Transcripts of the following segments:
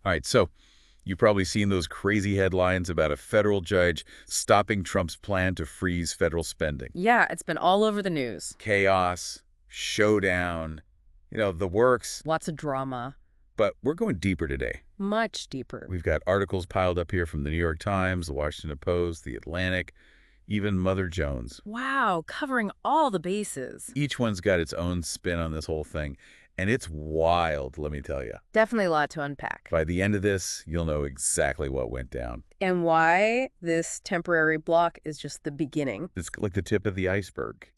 All right, so you've probably seen those crazy headlines about a federal judge stopping Trump's plan to freeze federal spending. Yeah, it's been all over the news. Chaos, showdown, the works. Lots of drama. But we're going deeper today. Much deeper. We've got articles piled up here from the New York Times, the Washington Post, the Atlantic, even Mother Jones. Wow, covering all the bases. Each one's got its own spin on this whole thing. And it's wild, let me tell you. Definitely a lot to unpack. By the end of this, you'll know exactly what went down. And why this temporary block is just the beginning. It's like the tip of the iceberg.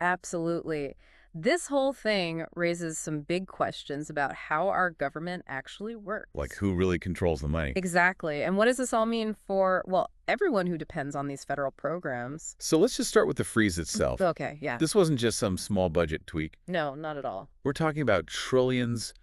Absolutely. This whole thing raises some big questions about how our government actually works. Like who really controls the money? Exactly. And what does this all mean for, well, everyone who depends on these federal programs? So let's just start with the freeze itself. Okay, yeah. This wasn't just some small budget tweak. No, not at all. We're talking about trillions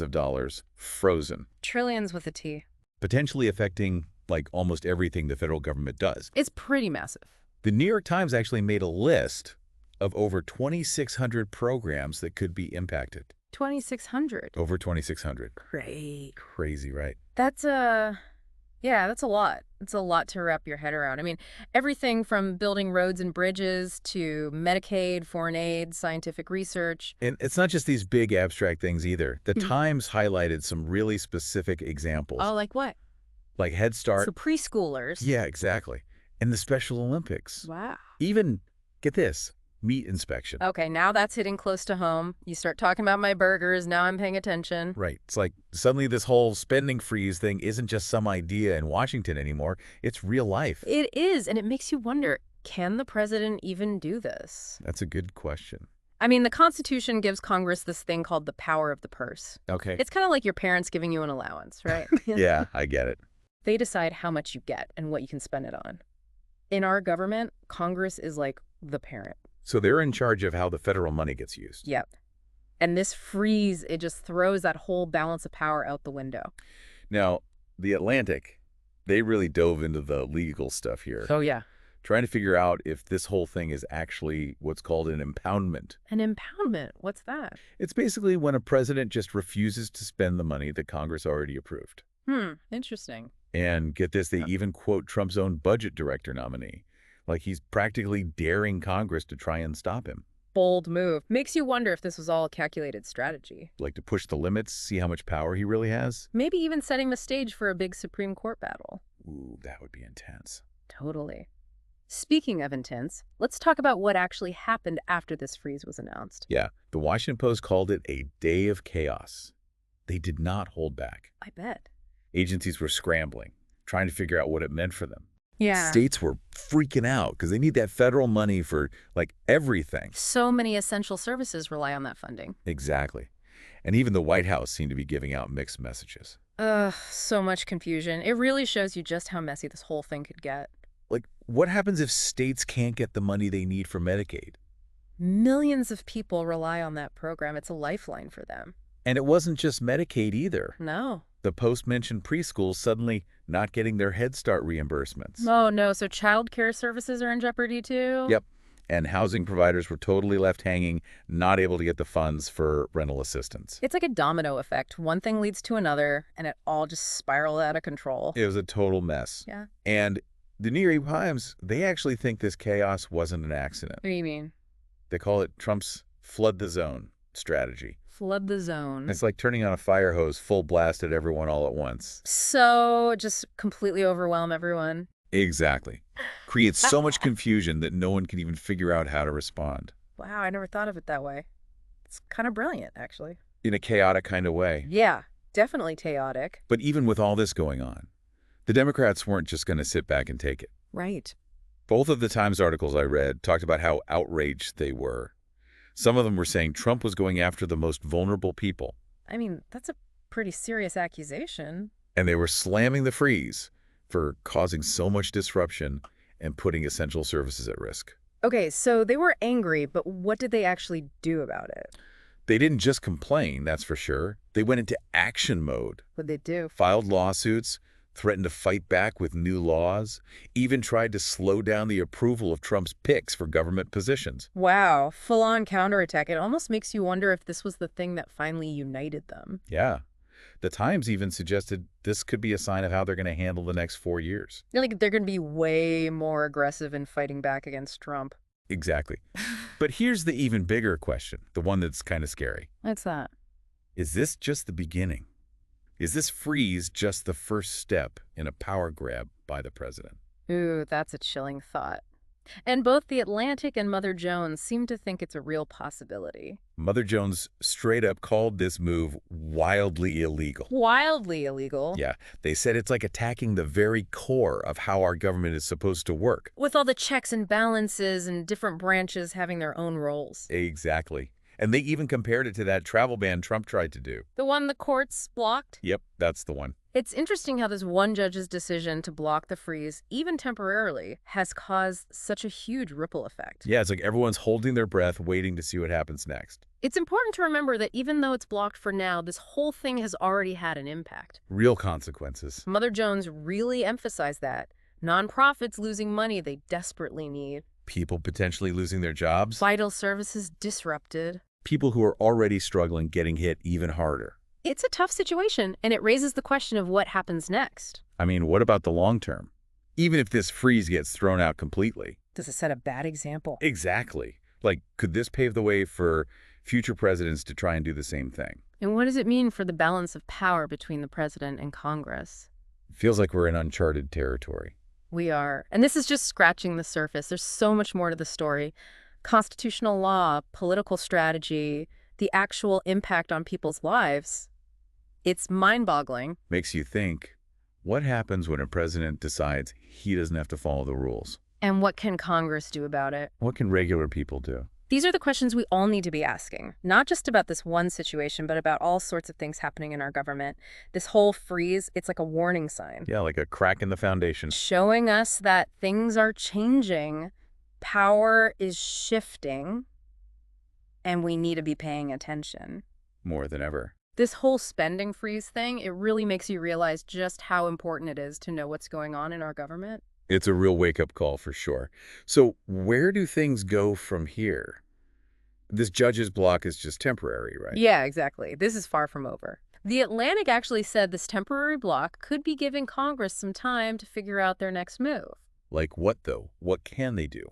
of dollars frozen, Trillions with a T. potentially affecting like almost everything the federal government does. It's pretty massive. The New York Times actually made a list of over 2,600 programs that could be impacted. 2,600. Over 2,600. Great. Crazy, right? That's that's a lot. It's a lot to wrap your head around. I mean, everything from building roads and bridges to Medicaid, foreign aid, scientific research. And it's not just these big abstract things either. The Times highlighted some really specific examples. Oh, like what? Like Head Start. So preschoolers. Yeah, exactly. And the Special Olympics. Wow. Even, get this, meat inspection. Okay, now that's hitting close to home. You start talking about my burgers, now I'm paying attention. Right. It's like suddenly this whole spending freeze thing isn't just some idea in Washington anymore. It's real life. It is, and it makes you wonder, can the president even do this? That's a good question. I mean, the Constitution gives Congress this thing called the power of the purse. Okay. It's kind of like your parents giving you an allowance, right? Yeah, I get it. They decide how much you get and what you can spend it on. In our government, Congress is like the parent. So they're in charge of how the federal money gets used. Yep. And this freeze, it just throws that whole balance of power out the window. Now, the Atlantic, they really dove into the legal stuff here, Oh, yeah. trying to figure out if this whole thing is actually what's called an impoundment. An impoundment? What's that? It's basically when a president just refuses to spend the money that Congress already approved. Interesting. And get this, they even quote Trump's own budget director nominee. Like he's practically daring Congress to try and stop him. Bold move. Makes you wonder if this was all a calculated strategy. Like to push the limits, see how much power he really has. Maybe even setting the stage for a big Supreme Court battle. Ooh, that would be intense. Totally. Speaking of intense, let's talk about what actually happened after this freeze was announced. Yeah, the Washington Post called it a day of chaos. They did not hold back. I bet. Agencies were scrambling, trying to figure out what it meant for them. Yeah. States were freaking out because they need that federal money for, like, everything. So many essential services rely on that funding. Exactly. And even the White House seemed to be giving out mixed messages. So much confusion. It really shows you just how messy this whole thing could get. Like, what happens if states can't get the money they need for Medicaid? Millions of people rely on that program. It's a lifeline for them. And it wasn't just Medicaid either. No. The Post mentioned preschools suddenly not getting their Head Start reimbursements. Oh, no. So child care services are in jeopardy, too? Yep. And housing providers were totally left hanging, not able to get the funds for rental assistance. It's like a domino effect. One thing leads to another, and it all just spiraled out of control. It was a total mess. Yeah. And the New York Times, they actually think this chaos wasn't an accident. What do you mean? They call it Trump's flood the zone strategy. Flood the zone. It's like turning on a fire hose full blast at everyone all at once. So just completely overwhelm everyone. Exactly. Creates so much confusion that no one can even figure out how to respond. Wow, I never thought of it that way. It's kind of brilliant, actually. In a chaotic kind of way. Yeah, definitely chaotic. But even with all this going on, the Democrats weren't just going to sit back and take it. Right. Both of the Times articles I read talked about how outraged they were. Some of them were saying Trump was going after the most vulnerable people. I mean, that's a pretty serious accusation. And they were slamming the freeze for causing so much disruption and putting essential services at risk. Okay, so they were angry, but what did they actually do about it? They didn't just complain, that's for sure. They went into action mode. What'd they do? Filed lawsuits, threatened to fight back with new laws, even tried to slow down the approval of Trump's picks for government positions. Wow, full-on counterattack. It almost makes you wonder if this was the thing that finally united them. Yeah. The Times even suggested this could be a sign of how they're going to handle the next 4 years. Like, they're going to be way more aggressive in fighting back against Trump. Exactly. But here's the even bigger question, the one that's kind of scary. What's that? Is this just the beginning? Is this freeze just the first step in a power grab by the president? Ooh, that's a chilling thought. And both The Atlantic and Mother Jones seem to think it's a real possibility. Mother Jones straight up called this move wildly illegal. Wildly illegal. Yeah, they said it's like attacking the very core of how our government is supposed to work. With all the checks and balances and different branches having their own roles. Exactly. And they even compared it to that travel ban Trump tried to do. The one the courts blocked? Yep, that's the one. It's interesting how this one judge's decision to block the freeze, even temporarily, has caused such a huge ripple effect. Yeah, it's like everyone's holding their breath, waiting to see what happens next. It's important to remember that even though it's blocked for now, this whole thing has already had an impact. Real consequences. Mother Jones really emphasized that. Nonprofits losing money they desperately need. People potentially losing their jobs. Vital services disrupted. People who are already struggling getting hit even harder. It's a tough situation, and it raises the question of what happens next. I mean, what about the long term? Even if this freeze gets thrown out completely. Does it set a bad example? Exactly. Like, could this pave the way for future presidents to try and do the same thing? And what does it mean for the balance of power between the president and Congress? Feels like we're in uncharted territory. We are. And this is just scratching the surface. There's so much more to the story. Constitutional law, political strategy, the actual impact on people's lives. It's mind-boggling. Makes you think, what happens when a president decides he doesn't have to follow the rules? And what can Congress do about it? What can regular people do? These are the questions we all need to be asking, not just about this one situation, but about all sorts of things happening in our government. This whole freeze, it's like a warning sign. Yeah, like a crack in the foundation. Showing us that things are changing, power is shifting, and we need to be paying attention. More than ever. This whole spending freeze thing, it really makes you realize just how important it is to know what's going on in our government. It's a real wake-up call for sure. So where do things go from here? This judge's block is just temporary, right? Yeah, exactly. This is far from over. The Atlantic actually said this temporary block could be giving Congress some time to figure out their next move. Like what, though? What can they do?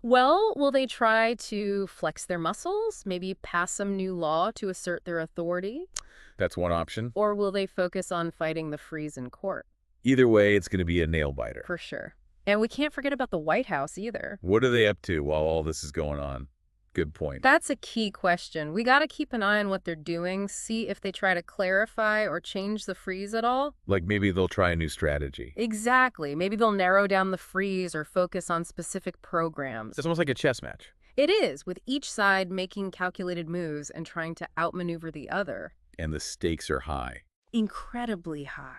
Well, will they try to flex their muscles, maybe pass some new law to assert their authority? That's one option. Or will they focus on fighting the freeze in court? Either way, it's going to be a nail-biter. For sure. And we can't forget about the White House either. What are they up to while all this is going on? Good point. That's a key question. We got to keep an eye on what they're doing, see if they try to clarify or change the freeze at all. Like maybe they'll try a new strategy. Exactly. Maybe they'll narrow down the freeze or focus on specific programs. It's almost like a chess match. It is, with each side making calculated moves and trying to outmaneuver the other. And the stakes are high. Incredibly high.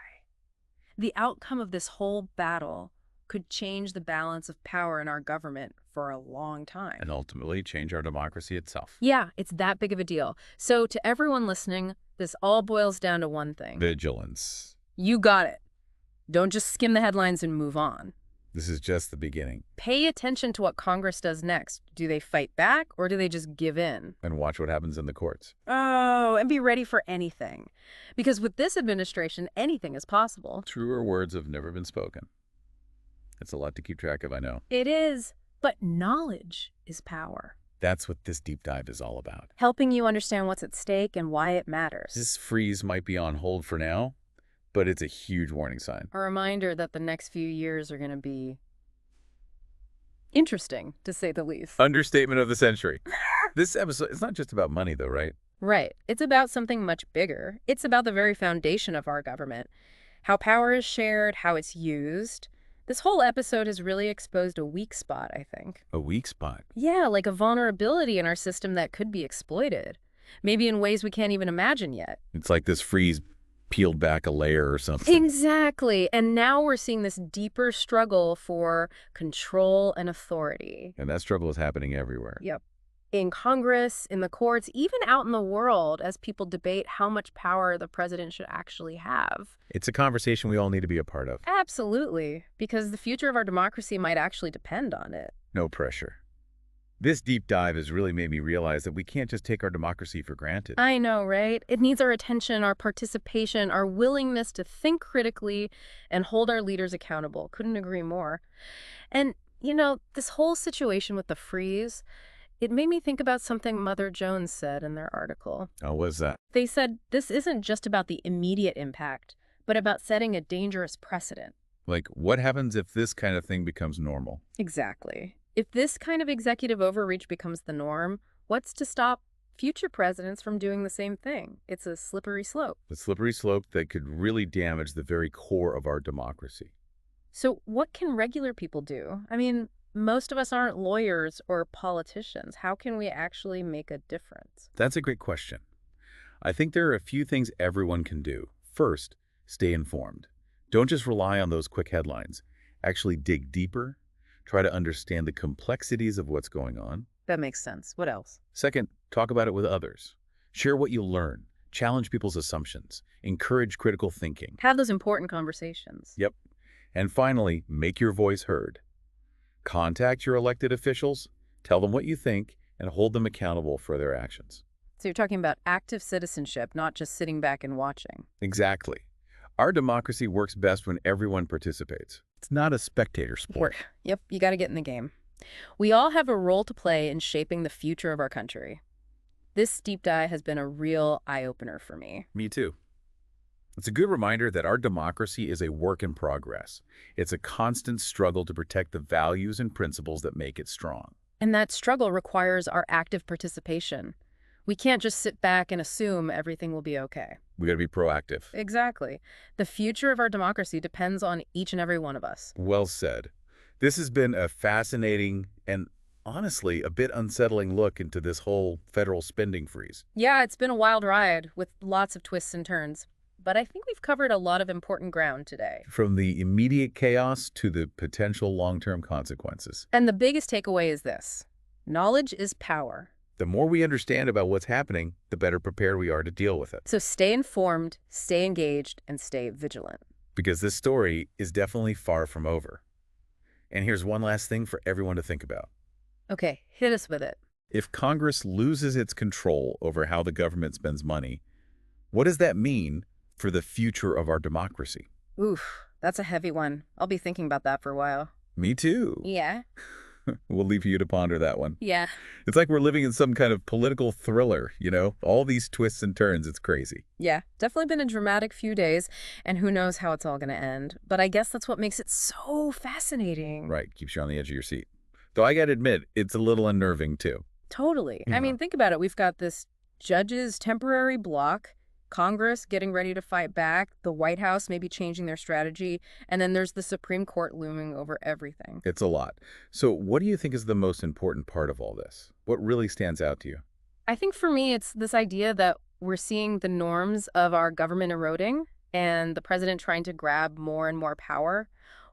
The outcome of this whole battle could change the balance of power in our government for a long time. And ultimately change our democracy itself. Yeah, it's that big of a deal. So to everyone listening, this all boils down to one thing. Vigilance. You got it. Don't just skim the headlines and move on. This is just the beginning. Pay attention to what Congress does next. Do they fight back or do they just give in? And watch what happens in the courts. Oh, and be ready for anything. Because with this administration, anything is possible. Truer words have never been spoken. It's a lot to keep track of, I know. It is, but knowledge is power. That's what this deep dive is all about. Helping you understand what's at stake and why it matters. This freeze might be on hold for now, but it's a huge warning sign. A reminder that the next few years are going to be interesting, to say the least. Understatement of the century. This episode, it's not just about money though, right? Right. It's about something much bigger. It's about the very foundation of our government. How power is shared, how it's used. This whole episode has really exposed a weak spot, I think. A weak spot. Yeah, like a vulnerability in our system that could be exploited. Maybe in ways we can't even imagine yet. It's like this freeze peeled back a layer or something. Exactly. And now we're seeing this deeper struggle for control and authority. And that struggle is happening everywhere. Yep. In Congress, in the courts, even out in the world as people debate how much power the president should actually have. It's a conversation we all need to be a part of. Absolutely. Because the future of our democracy might actually depend on it. No pressure. This deep dive has really made me realize that we can't just take our democracy for granted. I know, right? It needs our attention, our participation, our willingness to think critically and hold our leaders accountable. Couldn't agree more. And, this whole situation with the freeze, it made me think about something Mother Jones said in their article. Oh, what's that? They said this isn't just about the immediate impact, but about setting a dangerous precedent. Like, what happens if this kind of thing becomes normal? Exactly. If this kind of executive overreach becomes the norm, what's to stop future presidents from doing the same thing? It's a slippery slope. The slippery slope that could really damage the very core of our democracy. So what can regular people do? I mean, most of us aren't lawyers or politicians. How can we actually make a difference? That's a great question. I think there are a few things everyone can do. First, stay informed. Don't just rely on those quick headlines. Actually dig deeper. Try to understand the complexities of what's going on. That makes sense. What else? Second, talk about it with others. Share what you learn. Challenge people's assumptions. Encourage critical thinking. Have those important conversations. Yep. And finally, make your voice heard. Contact your elected officials, tell them what you think, and hold them accountable for their actions. So you're talking about active citizenship, not just sitting back and watching. Exactly. Our democracy works best when everyone participates. It's not a spectator sport. Yep, you got to get in the game. We all have a role to play in shaping the future of our country. This deep dive has been a real eye-opener for me. Me too. It's a good reminder that our democracy is a work in progress. It's a constant struggle to protect the values and principles that make it strong. And that struggle requires our active participation. We can't just sit back and assume everything will be okay. We got to be proactive. Exactly. The future of our democracy depends on each and every one of us. Well said. This has been a fascinating and honestly a bit unsettling look into this whole federal spending freeze. Yeah, it's been a wild ride with lots of twists and turns. But I think we've covered a lot of important ground today. From the immediate chaos to the potential long-term consequences. And the biggest takeaway is this: knowledge is power. The more we understand about what's happening, the better prepared we are to deal with it. So stay informed, stay engaged, and stay vigilant. Because this story is definitely far from over. And here's one last thing for everyone to think about. Okay, hit us with it. If Congress loses its control over how the government spends money, what does that mean for the future of our democracy? Oof, that's a heavy one. I'll be thinking about that for a while. Me too. Yeah. We'll leave you to ponder that one. Yeah. It's like we're living in some kind of political thriller, All these twists and turns, it's crazy. Yeah, definitely been a dramatic few days, and who knows how it's all going to end. But I guess that's what makes it so fascinating. Right, keeps you on the edge of your seat. Though I gotta admit, it's a little unnerving too. Totally. Yeah. I mean, think about it. We've got this judge's temporary block, Congress getting ready to fight back, the White House maybe changing their strategy, and then there's the Supreme Court looming over everything. It's a lot. So what do you think is the most important part of all this? What really stands out to you? I think for me, it's this idea that we're seeing the norms of our government eroding and the president trying to grab more and more power.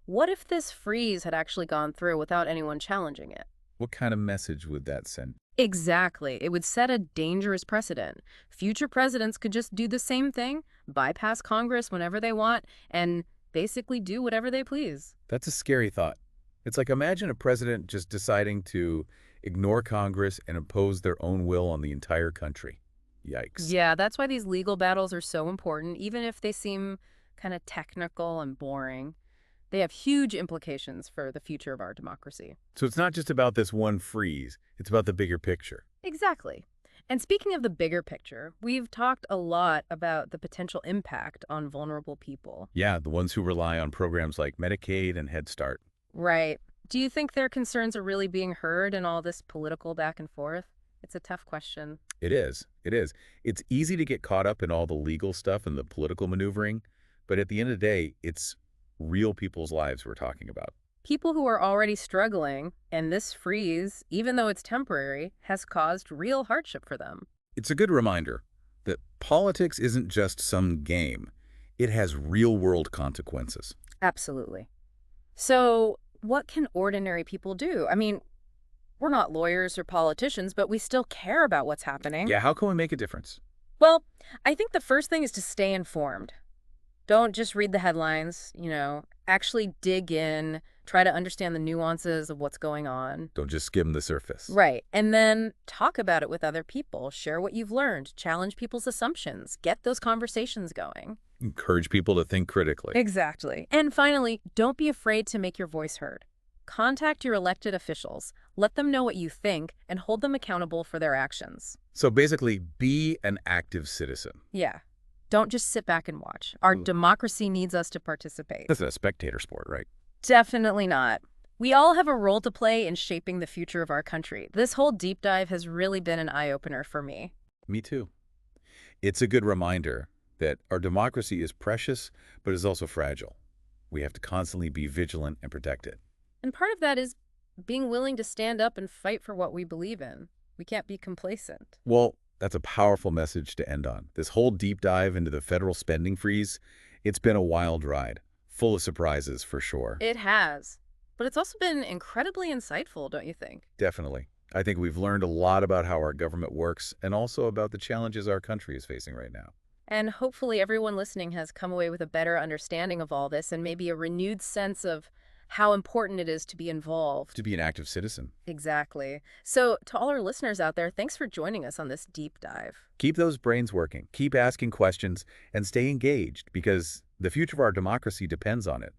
What if this freeze had actually gone through without anyone challenging it? What kind of message would that send? Exactly. It would set a dangerous precedent. Future presidents could just do the same thing, bypass Congress whenever they want, and basically do whatever they please. That's a scary thought. It's like imagine a president just deciding to ignore Congress and impose their own will on the entire country. Yikes. Yeah, that's why these legal battles are so important, even if they seem kind of technical and boring. They have huge implications for the future of our democracy. So it's not just about this one freeze, it's about the bigger picture. Exactly. And speaking of the bigger picture, we've talked a lot about the potential impact on vulnerable people. Yeah, the ones who rely on programs like Medicaid and Head Start. Right. Do you think their concerns are really being heard in all this political back and forth? It's a tough question. It is. It is. It's easy to get caught up in all the legal stuff and the political maneuvering, but at the end of the day, it's real people's lives we're talking about. People who are already struggling, and this freeze, even though it's temporary, has caused real hardship for them. It's a good reminder that politics isn't just some game. It has real-world consequences. Absolutely. So what can ordinary people do? I mean, we're not lawyers or politicians, but we still care about what's happening. Yeah, how can we make a difference? Well, I think the first thing is to stay informed. Don't just read the headlines, actually dig in, Try to understand the nuances of what's going on. Don't just skim the surface. Right. And then talk about it with other people. Share what you've learned. Challenge people's assumptions. Get those conversations going. Encourage people to think critically. Exactly. And finally, don't be afraid to make your voice heard. Contact your elected officials. Let them know what you think and hold them accountable for their actions. So basically, be an active citizen. Yeah. Don't just sit back and watch. Our democracy needs us to participate. That's a spectator sport, right? Definitely not. We all have a role to play in shaping the future of our country. This whole deep dive has really been an eye-opener for me. Me too. It's a good reminder that our democracy is precious, but is also fragile. We have to constantly be vigilant and protect it. And part of that is being willing to stand up and fight for what we believe in. We can't be complacent. Well, that's a powerful message to end on. This whole deep dive into the federal spending freeze, it's been a wild ride, full of surprises for sure. It has. But it's also been incredibly insightful, don't you think? Definitely. I think we've learned a lot about how our government works and also about the challenges our country is facing right now. And hopefully everyone listening has come away with a better understanding of all this and maybe a renewed sense of how important it is to be involved. To be an active citizen. Exactly. So to all our listeners out there, thanks for joining us on this deep dive. Keep those brains working, keep asking questions, and stay engaged because the future of our democracy depends on it.